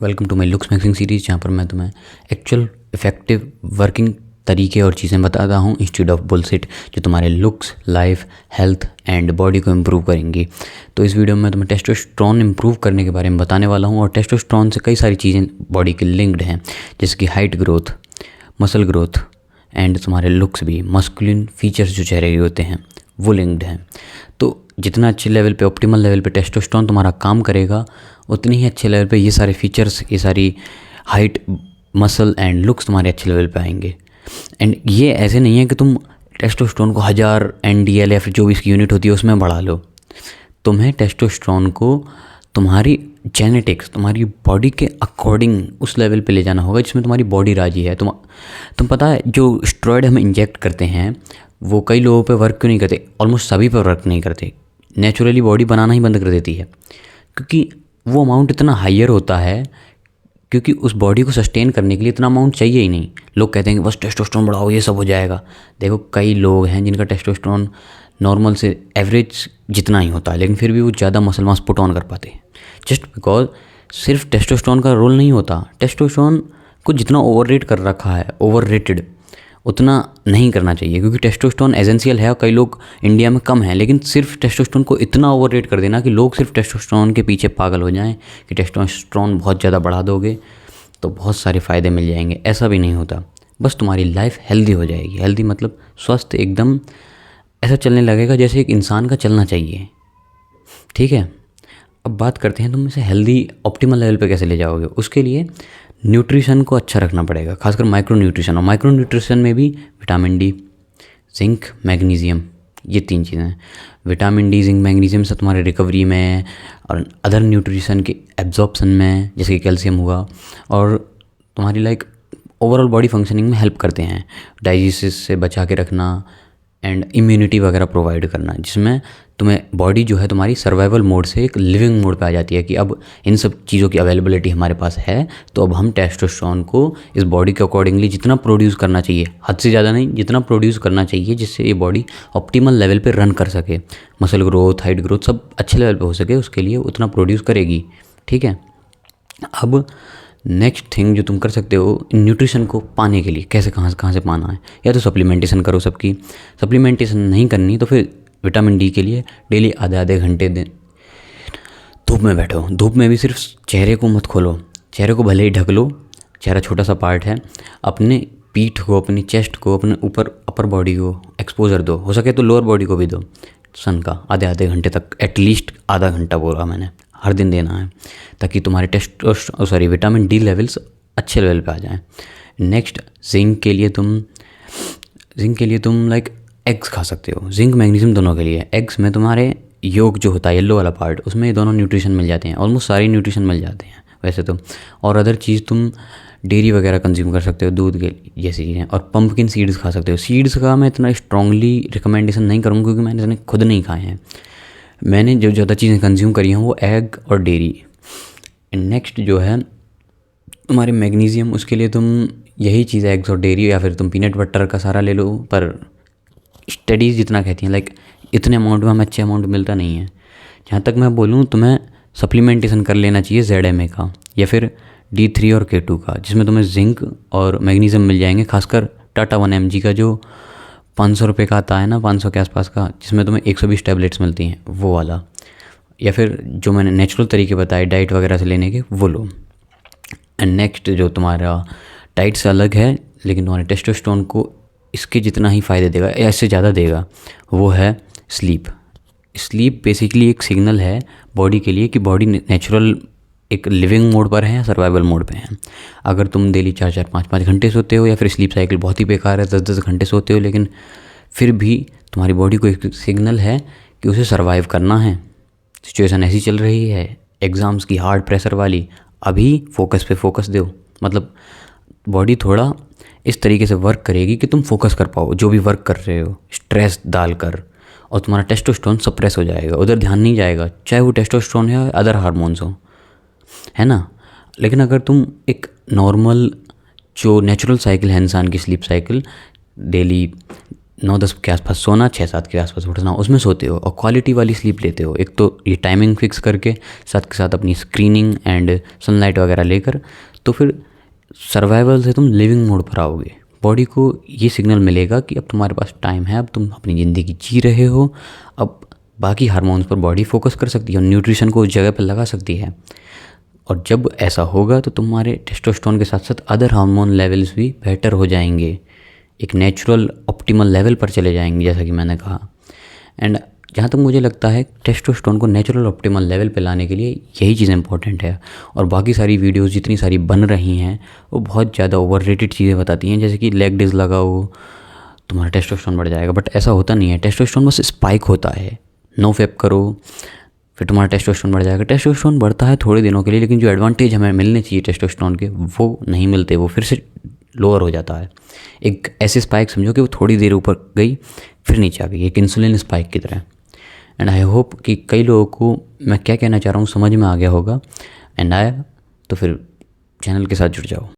Welcome to my looksmaxxing series, जहाँ पर मैं तुम्हें एक्चुअल इफेक्टिव वर्किंग तरीके और चीज़ें बताता हूँ इंस्टेड ऑफ बुलशिट, जो तुम्हारे looks, life, health and body को इम्प्रूव करेंगी। तो इस वीडियो में मैं तुम्हें टेस्टोस्टेरोन इम्प्रूव करने के बारे में बताने वाला हूँ। और टेस्टोस्टेरोन से कई सारी चीज़ें बॉडी की लिंक्ड हैं, जैसे कि height growth, muscle growth and तुम्हारे लुक्स भी, मस्कुलिन फीचर्स जो चेहरे के होते हैं वो लिंक्ड हैं। तो जितना अच्छे लेवल पे, ऑप्टिमल लेवल पे टेस्टोस्टेरोन तुम्हारा काम करेगा, उतनी ही अच्छे लेवल पे ये सारे फीचर्स, ये सारी हाइट, मसल एंड लुक्स तुम्हारे अच्छे लेवल पे आएंगे। एंड ये ऐसे नहीं है कि तुम टेस्टोस्टेरोन को 1000 NDL या फिर जो भी इसकी यूनिट होती है उसमें बढ़ा लो। तुम्हें टेस्टोस्टेरोन को तुम्हारी जेनेटिक्स, तुम्हारी बॉडी के अकॉर्डिंग उस लेवल पे ले जाना होगा जिसमें तुम्हारी बॉडी राजी है। तुम पता है, जो स्टेरॉयड हम इंजेक्ट करते हैं वो कई लोगों पे वर्क क्यों नहीं करते, ऑलमोस्ट सभी पे वर्क नहीं करते। नेचुरली बॉडी बनाना ही बंद कर देती है, क्योंकि वो अमाउंट इतना हायर होता है, क्योंकि उस बॉडी को सस्टेन करने के लिए इतना अमाउंट चाहिए ही नहीं। लोग कहते हैं कि बस टेस्टोस्टेरोन बढ़ाओ ये सब हो जाएगा। देखो, कई लोग हैं जिनका टेस्टोस्टेरोन नॉर्मल से एवरेज जितना ही होता है, लेकिन फिर भी वो ज़्यादा मसल मास पुट ऑन कर पाते हैं, जस्ट बिकॉज सिर्फ टेस्टोस्टेरोन का रोल नहीं होता। टेस्टोस्टेरोन को जितना ओवररेट कर रखा है, ओवररेटेड, उतना नहीं करना चाहिए, क्योंकि टेस्टोस्टेरोन एसेंशियल है। कई लोग इंडिया में कम हैं, लेकिन सिर्फ टेस्टोस्टेरोन को इतना ओवररेट कर देना कि लोग सिर्फ टेस्टोस्टेरोन के पीछे पागल हो जाएं कि टेस्टोस्टेरोन बहुत ज़्यादा बढ़ा दोगे तो बहुत सारे फ़ायदे मिल जाएंगे। ऐसा भी नहीं होता, बस तुम्हारी लाइफ हेल्दी हो जाएगी। हेल्दी मतलब स्वस्थ, एकदम ऐसा चलने लगेगा जैसे एक इंसान का चलना चाहिए। ठीक है, अब बात करते हैं तुम इसे हेल्दी ऑप्टिमल लेवल पे कैसे ले जाओगे। उसके लिए न्यूट्रिशन को अच्छा रखना पड़ेगा, खासकर माइक्रो न्यूट्रिशन। और माइक्रो न्यूट्रिशन में भी विटामिन डी, जिंक, मैग्नीशियम, ये 3 चीज़ें हैं। विटामिन डी, जिंक, मैग्नीशियम से तुम्हारे रिकवरी में और अदर न्यूट्रिशन के एब्जॉर्प्शन में, जैसे कि कैल्शियम हुआ, और तुम्हारी ओवरऑल बॉडी फंक्शनिंग में हेल्प करते हैं। डाइजेसिस से बचा के रखना एंड इम्यूनिटी वगैरह प्रोवाइड करना, जिसमें तुम्हें बॉडी जो है तुम्हारी सर्वाइवल मोड से एक लिविंग मोड पे आ जाती है कि अब इन सब चीज़ों की अवेलेबिलिटी हमारे पास है, तो अब हम टेस्टोस्टेरोन को इस बॉडी के अकॉर्डिंगली जितना प्रोड्यूस करना चाहिए, हद से ज़्यादा नहीं, जितना प्रोड्यूस करना चाहिए जिससे ये बॉडी ऑप्टिमल लेवल पे रन कर सके, मसल ग्रोथ, हाइट ग्रोथ सब अच्छे लेवल पे हो सके, उसके लिए उतना प्रोड्यूस करेगी। ठीक है, अब नेक्स्ट थिंग जो तुम कर सकते हो न्यूट्रिशन को पाने के लिए, कैसे कहाँ से पाना है, या तो सप्लीमेंटेशन करो। सबकी सप्लीमेंटेशन नहीं करनी तो फिर विटामिन डी के लिए डेली आधे घंटे दिन धूप में बैठो। धूप में भी सिर्फ चेहरे को मत खोलो, चेहरे को भले ही ढक लो, चेहरा छोटा सा पार्ट है। अपने पीठ को, अपनी चेस्ट को, अपने ऊपर अपर बॉडी को एक्सपोजर दो, हो सके तो लोअर बॉडी को भी दो सन का आधे घंटे तक, एटलीस्ट आधा घंटा बोला मैंने, हर दिन देना है, ताकि तुम्हारे विटामिन डी लेवल्स अच्छे लेवल पे आ जाएं। नेक्स्ट, जिंक के लिए तुम एग्स खा सकते हो। जिंक, मैग्नीशियम दोनों के लिए। एग्स में तुम्हारे योग जो होता है, येलो वाला पार्ट, उसमें ये दोनों न्यूट्रिशन मिल जाते हैं, ऑलमोस्ट सारी न्यूट्रिशन मिल जाते हैं वैसे तो। और अदर चीज़ तुम डेयरी वगैरह कंज्यूम कर सकते हो, दूध के जैसी चीज़ें। और पंपकिन सीड्स खा सकते हो। सीड्स का मैं इतना स्ट्रांगली रिकमेंडेशन नहीं करूँगा, क्योंकि मैंने इतने खुद नहीं खाए हैं। मैंने जो ज़्यादा चीज़ें कंज्यूम करी हैं वो एग और डेयरी। नेक्स्ट जो है तुम्हारे मैग्नीशियम, उसके लिए तुम यही चीज़, एग्स और डेयरी, या फिर तुम पीनट बटर का सारा ले लो। पर स्टडीज़ जितना कहती हैं इतने अमाउंट में हमें अच्छे अमाउंट मिलता नहीं है। जहाँ तक मैं बोलूँ, तुम्हें सप्लीमेंटेशन कर लेना चाहिए ZMA का या फिर D3 और K2 का, जिसमें तुम्हें जिंक और मैग्नीशियम मिल जाएंगे। खासकर टाटा 1mg का जो 500 रुपये का आता है ना, 500 के आसपास का, जिसमें तुम्हें 120 टैबलेट्स मिलती हैं, वो वाला। या फिर जो मैंने नेचुरल तरीके बताए डाइट वगैरह से लेने के, वो लो। एंड नेक्स्ट, जो तुम्हारा डाइट से अलग है लेकिन तुम्हारे टेस्टोस्टेरोन को इसके जितना ही फ़ायदे देगा या इससे ज़्यादा देगा, वो है स्लीप। स्लीप बेसिकली एक सिग्नल है बॉडी के लिए कि बॉडी नेचुरल एक लिविंग मोड पर है या सर्वाइवल मोड पे है। अगर तुम डेली 4-4, 5-5 घंटे सोते हो, या फिर स्लीप साइकिल बहुत ही बेकार है, 10-10 घंटे सोते हो, लेकिन फिर भी तुम्हारी बॉडी को एक सिग्नल है कि उसे सर्वाइव करना है। सिचुएशन ऐसी चल रही है, एग्ज़ाम्स की हार्ड प्रेशर वाली, अभी फोकस पे फोकस दो। मतलब बॉडी थोड़ा इस तरीके से वर्क करेगी कि तुम फोकस कर पाओ जो भी वर्क कर रहे हो, स्ट्रेस डालकर, और तुम्हारा टेस्टोस्टेरोन सप्रेस हो जाएगा, उधर ध्यान नहीं जाएगा, चाहे वो टेस्टोस्टेरोन या अदर हार्मोन्स हो, है ना। लेकिन अगर तुम एक नॉर्मल जो नेचुरल साइकिल है इंसान की, स्लीप साइकिल, डेली 9-10 के आसपास सोना, 6-7 के आसपास उठना, उसमें सोते हो और क्वालिटी वाली स्लीप लेते हो। एक तो ये टाइमिंग फिक्स करके साथ के साथ अपनी स्क्रीनिंग एंड सनलाइट वगैरह लेकर, तो फिर सर्वाइवल से तुम लिविंग मोड पर आओगे। बॉडी को ये सिग्नल मिलेगा कि अब तुम्हारे पास टाइम है, अब तुम अपनी ज़िंदगी जी रहे हो, अब बाकी हार्मोन्स पर बॉडी फोकस कर सकती है और न्यूट्रिशन को उस जगह पर लगा सकती है। और जब ऐसा होगा तो तुम्हारे टेस्टोस्टेरोन के साथ साथ अदर हार्मोन लेवल्स भी बेटर हो जाएंगे, एक नेचुरल ऑप्टिमल लेवल पर चले जाएंगे, जैसा कि मैंने कहा। एंड जहाँ तक मुझे लगता है टेस्टोस्टेरोन को नेचुरल ऑप्टिमल लेवल पे लाने के लिए यही चीज़ इंपॉर्टेंट है। और बाकी सारी वीडियोस जितनी सारी बन रही हैं वो बहुत ज़्यादा ओवररेटेड चीज़ें बताती हैं, जैसे कि लेग डेज लगाओ तुम्हारा टेस्टोस्टेरोन बढ़ जाएगा, बट ऐसा होता नहीं है। टेस्टोस्टेरोन बस स्पाइक होता है। नो फैप करो फिर तुम्हारा टेस्टोस्टेरोन बढ़ जाएगा। टेस्टोस्टेरोन बढ़ता है थोड़े दिनों के लिए, लेकिन जो एडवांटेज हमें मिलने चाहिए टेस्टोस्टेरोन के वो नहीं मिलते, वो फिर से लोअर हो जाता है। एक ऐसी स्पाइक समझो कि वो थोड़ी देर ऊपर गई फिर नीचे आ गई, एक इंसुलिन स्पाइक की तरह। एंड आई होप कि कई लोगों को मैं क्या कहना चाह रहा हूँ समझ में आ गया होगा। एंड आया तो फिर चैनल के साथ जुड़ जाओ।